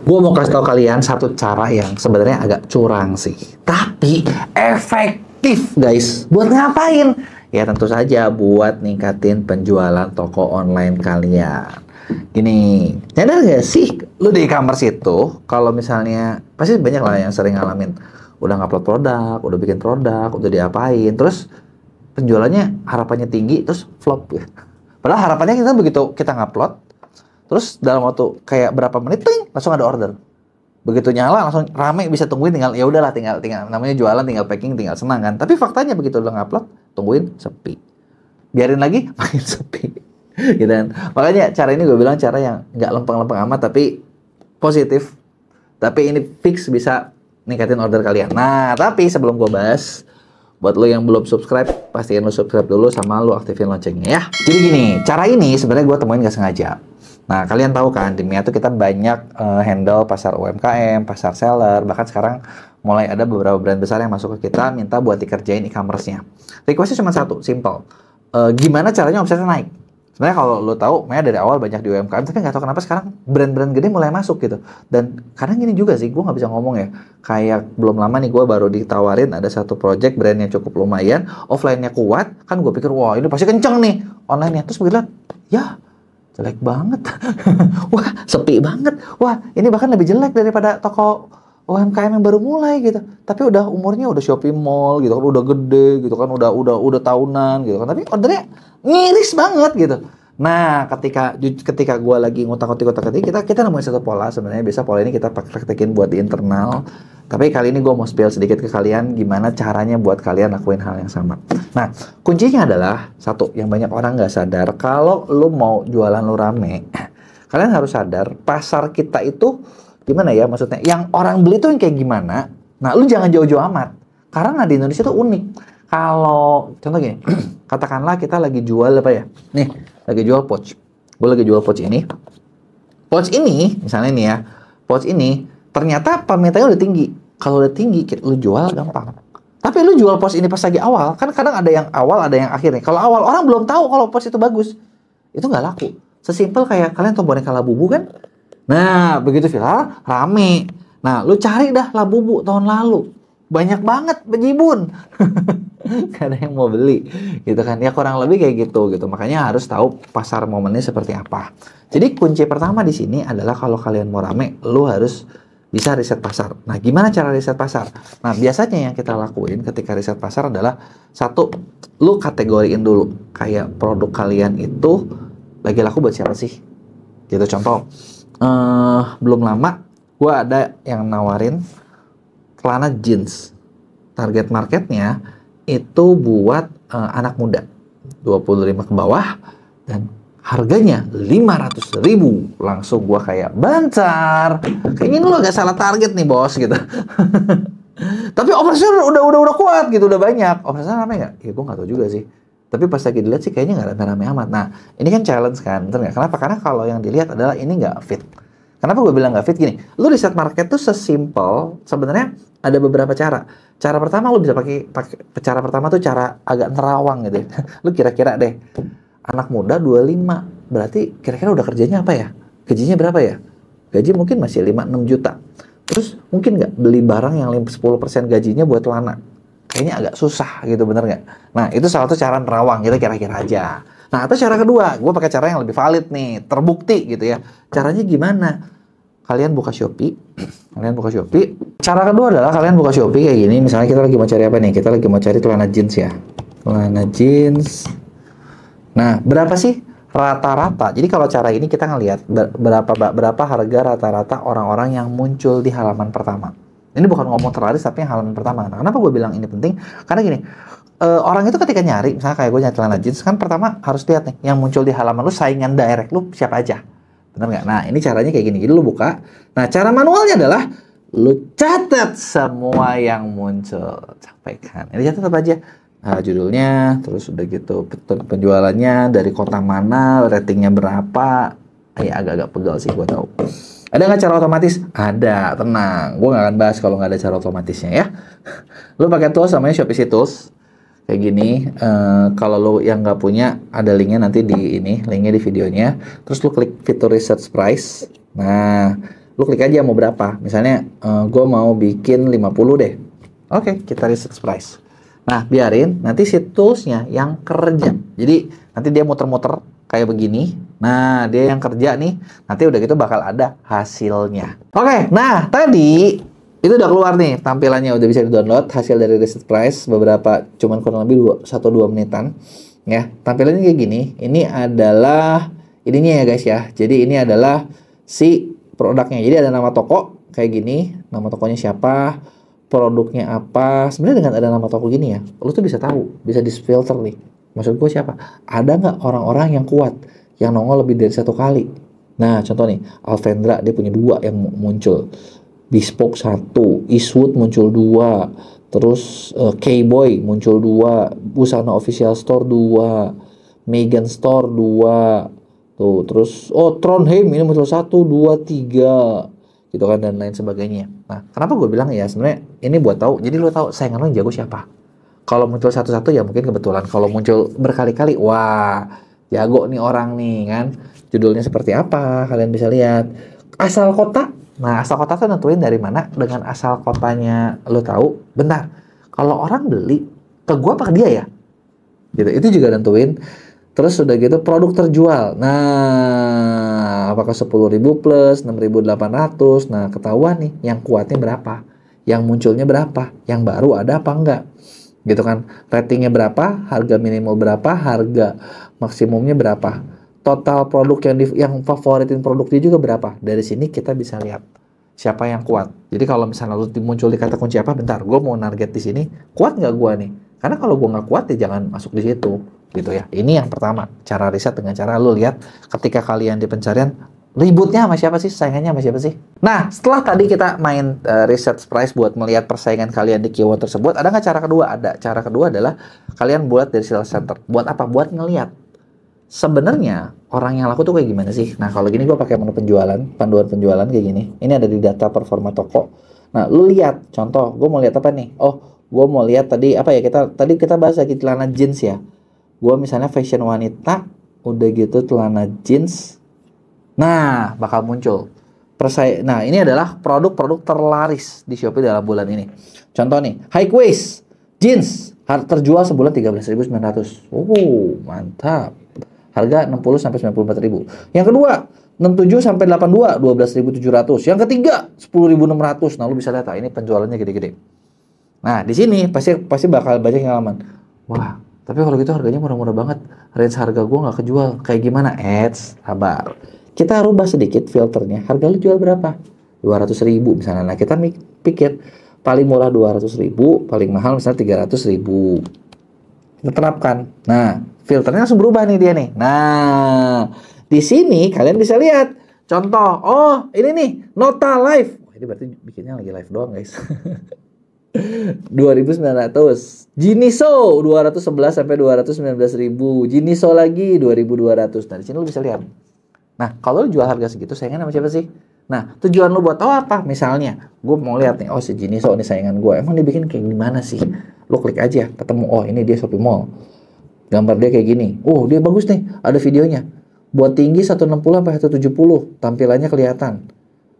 Gue mau kasih tau kalian satu cara yang sebenarnya agak curang sih, tapi efektif guys. Buat ngapain? Ya tentu saja buat ningkatin penjualan toko online kalian. Gini, nyadar gak sih lu di e-commerce itu kalau misalnya pasti banyak lah yang sering ngalamin udah ngupload produk, udah bikin produk, udah diapain, terus penjualannya harapannya tinggi terus flop. Padahal harapannya kita begitu kita ngupload terus dalam waktu kayak berapa menit, ting, langsung ada order. Begitu nyala langsung rame, bisa tungguin, tinggal ya udahlah, tinggal namanya jualan, tinggal packing, tinggal senang kan. Tapi faktanya begitu udah ngupload, tungguin sepi. Biarin lagi makin sepi. Gitu kan. Makanya cara ini gue bilang cara yang nggak lempeng-lempeng amat tapi positif. Tapi ini fix bisa ningkatin order kalian. Nah, tapi sebelum gue bahas, buat lo yang belum subscribe, pastiin lo subscribe dulu sama lo aktifin loncengnya ya. Jadi gini, cara ini sebenarnya gue temuin gak sengaja. Nah, kalian tahu kan, di Mia tuh kita banyak handle pasar UMKM, pasar seller, bahkan sekarang mulai ada beberapa brand besar yang masuk ke kita minta buat dikerjain e-commerce-nya. Request-nya cuma satu, simple. Gimana caranya omsetnya naik? Sebenarnya kalau lo tahu, Mia dari awal banyak di UMKM, tapi nggak tahu kenapa sekarang brand-brand gede mulai masuk gitu. Dan kadang gini juga sih, gue nggak bisa ngomong ya. Kayak belum lama nih gue baru ditawarin ada satu project brand yang cukup lumayan, offline-nya kuat, kan gue pikir, wah ini pasti kenceng nih online-nya. Terus gue lihat, ya jelek banget. Wah, sepi banget. Wah, ini bahkan lebih jelek daripada toko UMKM yang baru mulai gitu. Tapi udah umurnya udah shopping mall gitu kan, udah gede gitu kan, udah tahunan gitu kan. Tapi ordernya miris banget gitu. Nah, ketika gue lagi ngutak-ngutik kita nemuin satu pola. Sebenarnya biasa pola ini kita praktekin buat di internal. Tapi kali ini gue mau spill sedikit ke kalian gimana caranya buat kalian lakuin hal yang sama. Nah, kuncinya adalah satu, yang banyak orang nggak sadar, kalau lu mau jualan lu rame, kalian harus sadar pasar kita itu gimana ya, maksudnya yang orang beli tuh yang kayak gimana. Nah, lu jangan jauh-jauh amat, karena di Indonesia tuh unik. Kalau contoh gini, katakanlah kita lagi jual apa ya, nih lagi jual pouch, gue lagi jual pouch ini misalnya nih ya, pouch ini ternyata permintaannya udah tinggi. Kalau udah tinggi, lu jual gampang. Tapi lu jual pouch ini pas lagi awal, kan kadang ada yang awal, ada yang akhir nih. Kalau awal, orang belum tahu kalau pouch itu bagus. Itu nggak laku. Sesimpel kayak kalian tahu boneka Labubu kan? Nah, begitu viral, rame. Nah, lu cari dah Labubu tahun lalu. Banyak banget bejibun. Gak ada yang mau beli. Gitu kan. Ya kurang lebih kayak gitu. Makanya harus tahu pasar momennya seperti apa. Jadi kunci pertama di sini adalah kalau kalian mau rame, lu harus bisa riset pasar. Nah, gimana cara riset pasar? Nah, biasanya yang kita lakuin ketika riset pasar adalah satu, lu kategoriin dulu kayak produk kalian itu lagi laku buat siapa sih? Gitu contoh, belum lama gue ada yang nawarin celana jeans. Target marketnya itu buat anak muda 25 ke bawah dan harganya 500.000. Langsung gua kayak bancar. Kayaknya lu agak salah target nih, bos gitu. Tapi operasional udah kuat gitu, udah banyak. Operasional rame nggak? Ya gua nggak tahu juga sih. Tapi pas lagi dilihat sih kayaknya nggak rame-rame amat. Nah, ini kan challenge kan, bener nggak? Kenapa? Karena kalau yang dilihat adalah ini nggak fit. Kenapa gue bilang nggak fit gini? Lu riset market tuh sesimpel, sebenarnya ada beberapa cara. Cara pertama lu bisa pakai cara pertama tuh cara agak nerawang gitu. Lu kira-kira deh, anak muda 25, berarti kira-kira udah kerjanya apa ya? Gajinya berapa ya? Gaji mungkin masih 5-6 juta. Terus mungkin nggak beli barang yang 10% gajinya buat celana? Kayaknya agak susah gitu, bener nggak? Nah, itu salah satu cara nerawang, kita kira-kira aja. Nah, atau cara kedua, gue pakai cara yang lebih valid nih, terbukti gitu ya. Caranya gimana? Kalian buka Shopee. Cara kedua adalah kalian buka Shopee kayak gini. Misalnya kita lagi mau cari apa nih? Kita lagi mau cari celana jeans ya. Celana jeans. Nah, berapa sih rata-rata? Jadi kalau cara ini kita ngelihat berapa harga rata-rata orang-orang yang muncul di halaman pertama. Ini bukan ngomong terlaris, tapi yang halaman pertama. Nah, kenapa gue bilang ini penting? Karena gini, orang itu ketika nyari, misalnya kayak gue nyari celana jeans, kan pertama harus lihat nih, yang muncul di halaman lu, saingan direct lu siapa aja. Benar nggak? Nah, ini caranya kayak gini. Jadi lu buka. Nah, cara manualnya adalah lu catat semua yang muncul. Sampaikan. Ini catat apa aja? Nah, judulnya, terus udah gitu penjualannya dari kota mana, ratingnya berapa. Agak-agak pegal sih, gue tahu. Ada nggak cara otomatis? Ada, tenang. Gue nggak akan bahas kalau nggak ada cara otomatisnya ya. Lu pakai tools namanya Shopee Tools. Kayak gini, kalau lo yang nggak punya, ada linknya nanti di ini, linknya di videonya. Terus lo klik fitur research price. Nah, Lu klik aja mau berapa. Misalnya gue mau bikin 50 deh. Oke, kita reset price. Nah, biarin nanti si toolsnya yang kerja. Jadi nanti dia muter-muter kayak begini. Nah, dia yang kerja nih. Nanti udah gitu bakal ada hasilnya. Oke, nah tadi itu udah keluar nih tampilannya, udah bisa di-download hasil dari reset price beberapa, cuman kurang lebih 1-2 menitan. Ya, tampilannya kayak gini. Ini adalah ininya ya guys ya. Jadi ini adalah si produknya. Jadi ada nama toko kayak gini, nama tokonya siapa, produknya apa. Sebenarnya dengan ada nama toko gini ya, lu tuh bisa tahu, bisa di-filter nih. Maksud gue siapa? Ada nggak orang-orang yang kuat, yang nongol lebih dari 1 kali? Nah, contoh nih, Alvendra dia punya 2 yang muncul. Bespoke 1, Eastwood muncul 2, terus K-Boy muncul 2, Busana Official Store 2, Megan Store 2, tuh, terus Trondheim ini muncul 1, 2, 3, gitu kan, dan lain sebagainya. Nah, kenapa gue bilang ya sebenarnya ini buat tahu, jadi lo tahu saingan lo yang jago siapa. Kalau muncul satu-satu ya mungkin kebetulan, kalau muncul berkali-kali, wah jago nih orang nih kan. Judulnya seperti apa, kalian bisa lihat. Asal kota. Nah, asal kota tuh nentuin dari mana. Dengan asal kotanya lo tahu, bentar, kalau orang beli ke gua apa ke dia ya? Gitu. Itu juga nentuin. Terus udah gitu produk terjual. Nah, apakah 10.000 plus, 6.800. Nah, ketahuan nih yang kuatnya berapa, yang munculnya berapa, yang baru ada apa enggak. Gitu kan. Ratingnya berapa, harga minimal berapa, harga maksimumnya berapa. Total produk yang favoritin produk dia juga berapa. Dari sini kita bisa lihat siapa yang kuat. Jadi kalau misalnya lu muncul di kata kunci apa, bentar, gue mau target di sini, kuat nggak gue nih? Karena kalau gue nggak kuat ya jangan masuk di situ, gitu ya. Ini yang pertama, cara riset dengan cara lu lihat ketika kalian di pencarian, ributnya sama siapa sih, saingannya sama siapa sih. Nah, setelah tadi kita main research price buat melihat persaingan kalian di keyword tersebut, ada nggak cara kedua? Ada. Cara kedua adalah kalian buat dari sales center. Buat apa? Buat ngelihat sebenarnya orang yang laku tuh kayak gimana sih. Nah, kalau gini gue pakai menu penjualan, panduan penjualan kayak gini. Ini ada di data performa toko. Nah, lu lihat, contoh, gue mau lihat apa nih? Oh, gue mau lihat tadi apa ya, tadi kita bahas lagi celana jeans ya. Gue misalnya fashion wanita, udah gitu celana jeans. Nah, bakal muncul. Nah, ini adalah produk-produk terlaris di Shopee dalam bulan ini. Contoh nih, high waist jeans terjual sebulan 13.900. Mantap. Harga 60 sampai 94.000. Yang kedua, 67 sampai 82, 12.700. Yang ketiga, 10.600. Nah, lu bisa lihat ini penjualannya gede-gede. Nah, di sini pasti bakal banyak yang ngalaman. Wah, tapi kalau gitu harganya murah-murah banget. Range harga gua nggak kejual. Kayak gimana? Sabar. Kita rubah sedikit filternya. Harga lu jual berapa? 200.000 misalnya. Nah, kita pikir paling murah 200.000, paling mahal misalnya 300.000. Kita terapkan. Nah, filternya langsung berubah nih dia nih. Nah, di sini kalian bisa lihat contoh. Oh, ini nih Nota Live. Wah, ini berarti bikinnya lagi live doang, guys. 2.900. Jiniso 211 sampai 219.000. Jiniso lagi 2.200. Nah, di sini lu bisa lihat. Nah, kalau lu jual harga segitu, saingan sama siapa sih? Nah, tujuan lu buat tahu apa? Misalnya, gue mau lihat nih, oh si Jiniso ini saingan gue. Emang dia bikin kayak gimana sih? Lu klik aja, ketemu, oh ini dia Shopee Mall. Gambar dia kayak gini. Oh, dia bagus nih, ada videonya. Buat tinggi 160 sampai 170, tampilannya kelihatan.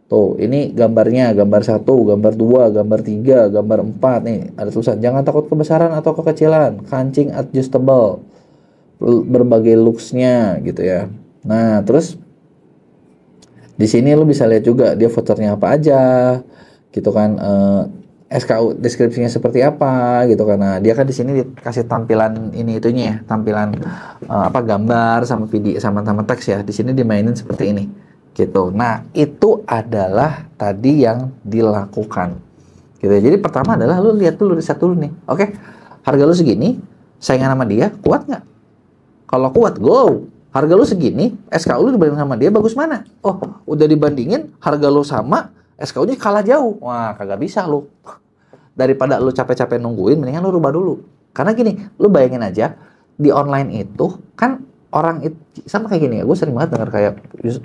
Tuh, ini gambarnya, gambar 1, gambar 2, gambar 3, gambar 4 nih. Ada tulisan, jangan takut kebesaran atau kekecilan, kancing adjustable. Berbagai looks-nya gitu ya. Nah, terus di sini lu bisa lihat juga dia vouchernya apa aja, gitu kan. SKU deskripsinya seperti apa, gitu kan. Nah, dia kan di sini dikasih tampilan ini itunya ya, tampilan gambar sama video sama teks ya. Di sini dimainin seperti ini, gitu. Nah, itu adalah tadi yang dilakukan, gitu. Jadi pertama adalah lu lihat dulu, riset dulu nih. Oke, harga lu segini, saingan sama dia kuat nggak? Kalau kuat, go. Harga lu segini, SKU lu dibanding sama dia bagus mana? Oh, udah dibandingin, harga lu sama, SKU-nya kalah jauh. Wah, kagak bisa lu. Daripada lu capek-capek nungguin, mendingan lu rubah dulu. Karena gini, lu bayangin aja, di online itu, kan orang itu, sama kayak gini ya, gue sering banget denger kayak,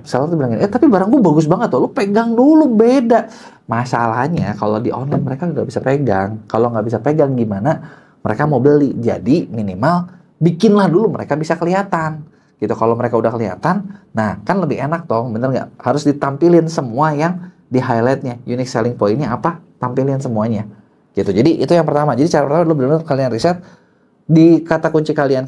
seller tuh bilang gini, tapi barang gue bagus banget tuh, lu pegang dulu, beda. Masalahnya, kalau di online mereka nggak bisa pegang. Kalau nggak bisa pegang, gimana mereka mau beli? Jadi, minimal, bikinlah dulu mereka bisa kelihatan. Gitu, kalau mereka udah kelihatan, nah kan lebih enak dong, bener nggak? Harus ditampilin semua yang di highlightnya, unique selling point-nya apa, tampilin semuanya. Gitu. Jadi itu yang pertama. Jadi cara pertama lu benar-benar kalian riset di kata kunci kalian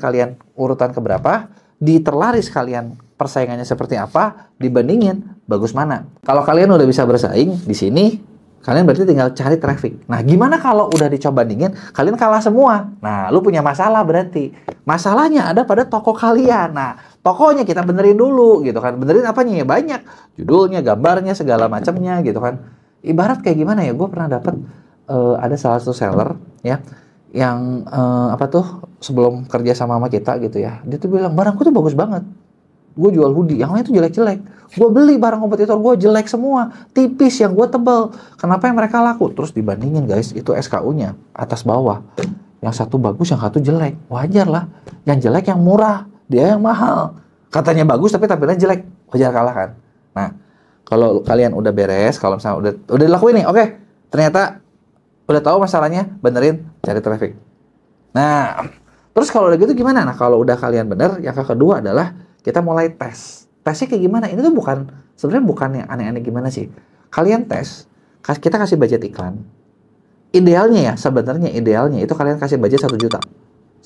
urutan keberapa, di terlaris kalian persaingannya seperti apa, dibandingin bagus mana. Kalau kalian udah bisa bersaing di sini, kalian berarti tinggal cari traffic. Nah, gimana kalau udah dicoba bandingin, kalian kalah semua? Nah, lu punya masalah berarti. Masalahnya ada pada toko kalian. Nah, tokonya kita benerin dulu gitu kan. Benerin apanya ya? Banyak. Judulnya, gambarnya, segala macamnya gitu kan. Ibarat kayak gimana ya? Gue pernah dapet ada salah satu seller ya yang sebelum kerja sama kita gitu ya. Dia tuh bilang, barangku tuh bagus banget. Gue jual hoodie, yang lain tuh jelek-jelek. Gue beli barang kompetitor gue jelek semua, tipis, yang gue tebel. Kenapa yang mereka laku? Terus dibandingin guys, itu SKU-nya atas bawah. Yang satu bagus, yang satu jelek. Wajar lah. Yang jelek yang murah, dia yang mahal. Katanya bagus tapi tampilannya jelek, wajar kalah kan. Nah, kalau kalian udah beres, kalau misalnya udah dilakuin nih, oke, ternyata udah tahu masalahnya, benerin, cari traffic. Nah, terus kalau udah gitu gimana? Nah, kalau udah kalian bener, yang kedua adalah kita mulai tes. Tesnya kayak gimana? Ini tuh sebenarnya bukan yang aneh-aneh gimana sih. Kalian tes, kita kasih budget iklan. Idealnya itu kalian kasih budget 1 juta.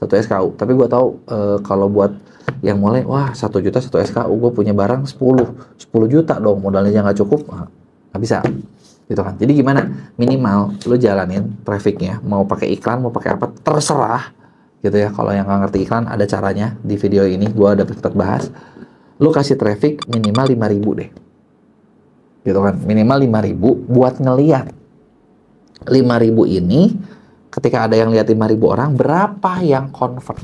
1 SKU. Tapi gue tahu kalau buat yang mulai, wah 1 juta 1 SKU, gue punya barang 10 juta dong, modalnya nggak cukup, nggak bisa. Gitu kan. Jadi gimana? Minimal lu jalanin trafficnya, mau pakai iklan, mau pakai apa, terserah. Gitu ya. Kalau yang nggak ngerti iklan, ada caranya di video ini gue udah sempat bahas. Lu kasih traffic minimal 5.000 deh. Gitu kan. Minimal 5.000 buat ngeliat 5.000 ini, ketika ada yang lihat 5.000 orang, berapa yang convert.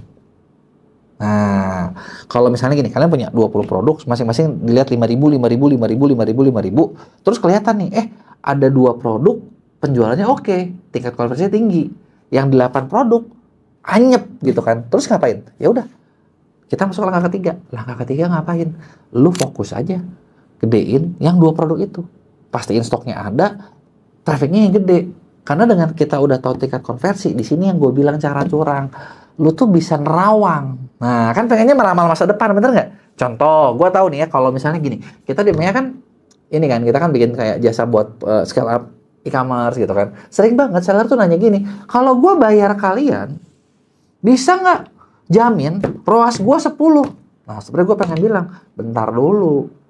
Nah, kalau misalnya gini, kalian punya 20 produk, masing-masing dilihat 5.000, 5.000, 5.000, 5.000, 5.000, terus kelihatan nih, ada 2 produk penjualannya oke, tingkat konversinya tinggi. Yang 8 produk anyep gitu kan. Terus ngapain? Ya udah, kita masuk langkah ketiga. Langkah ketiga ngapain? Lu fokus aja, gedein yang 2 produk itu. Pastiin stoknya ada, trafficnya yang gede. Karena dengan kita udah tahu tingkat konversi, di sini yang gue bilang cara curang, lu tuh bisa nerawang. Nah, kan pengennya meramal masa depan, bener nggak? Contoh, gue tahu nih ya, kalau misalnya gini, kita dimana kan, ini kan, kita kan bikin kayak jasa buat scale up e-commerce gitu kan. Sering banget seller tuh nanya gini, kalau gue bayar kalian, bisa nggak jamin ROAS gue 10? Nah, sebenarnya gue pengen bilang, bentar dulu.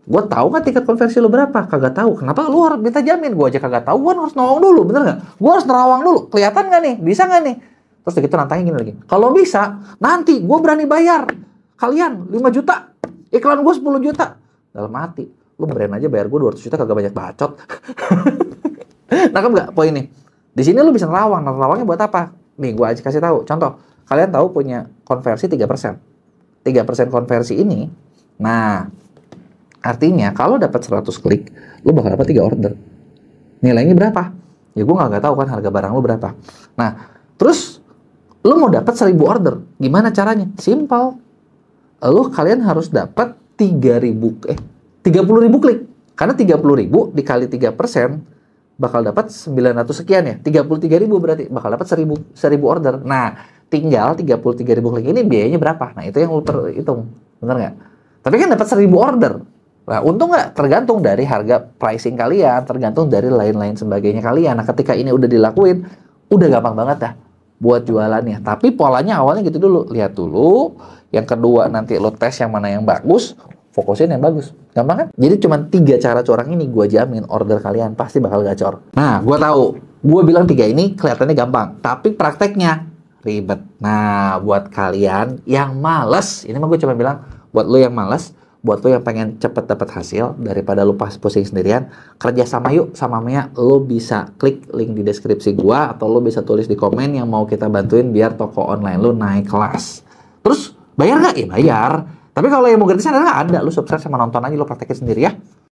Gue tahu nggak tingkat konversi lu berapa? Kagak tahu. Kenapa lu harus minta jamin? Gue aja kagak tahu. Gue harus nolong dulu, bener nggak? Gue harus nerawang dulu. Kelihatan nggak nih? Bisa nggak nih? Terus gitu nantangin gini lagi. Kalau bisa, nanti gue berani bayar kalian 5 juta. Iklan gue 10 juta. Dalam hati, lu brand aja bayar gue 200 juta kagak banyak bacot. Nangkep nggak poin nih? Di sini lu bisa nerawang. Nerawangnya buat apa? Nih, gue aja kasih tahu. Contoh, kalian tahu punya konversi 3%. 3% konversi ini, nah, artinya kalau dapat 100 klik, lu bakal dapat 3 order. Nilainya berapa? Ya gue nggak tahu kan harga barang lu berapa. Nah, terus lu mau dapat 1000 order. Gimana caranya? Simple. Kalian harus dapat 30.000 klik. Karena 30.000 dikali 3% bakal dapat 900 sekian ya. 33.000 berarti bakal dapat 1000 order. Nah, tinggal 33.000 klik ini biayanya berapa? Nah, itu yang lu perhitung. Bener nggak? Tapi kan dapat 1000 order. Nah, untung nggak? Tergantung dari harga pricing kalian, tergantung dari lain-lain sebagainya kalian. Nah, ketika ini udah dilakuin, udah gampang banget dah buat jualannya. Tapi polanya awalnya gitu dulu. Lihat dulu. Yang kedua, nanti lo tes yang mana yang bagus, fokusin yang bagus. Gampang kan? Jadi cuma 3 cara curang ini, gue jamin order kalian pasti bakal gacor. Nah, gue tahu. Gue bilang 3 ini kelihatannya gampang. Tapi prakteknya ribet. Nah, buat kalian yang males, ini mah gue cuma bilang, buat lo yang males, buat lo yang pengen cepet dapat hasil daripada lo pas pusing sendirian, kerja sama yuk sama Mia. Lo bisa klik link di deskripsi gua atau lo bisa tulis di komen yang mau kita bantuin biar toko online lo naik kelas. Terus bayar nggak? Ya bayar. Tapi kalau yang mau gratisan ada, lo subscribe sama nonton aja, lo praktekin sendiri ya.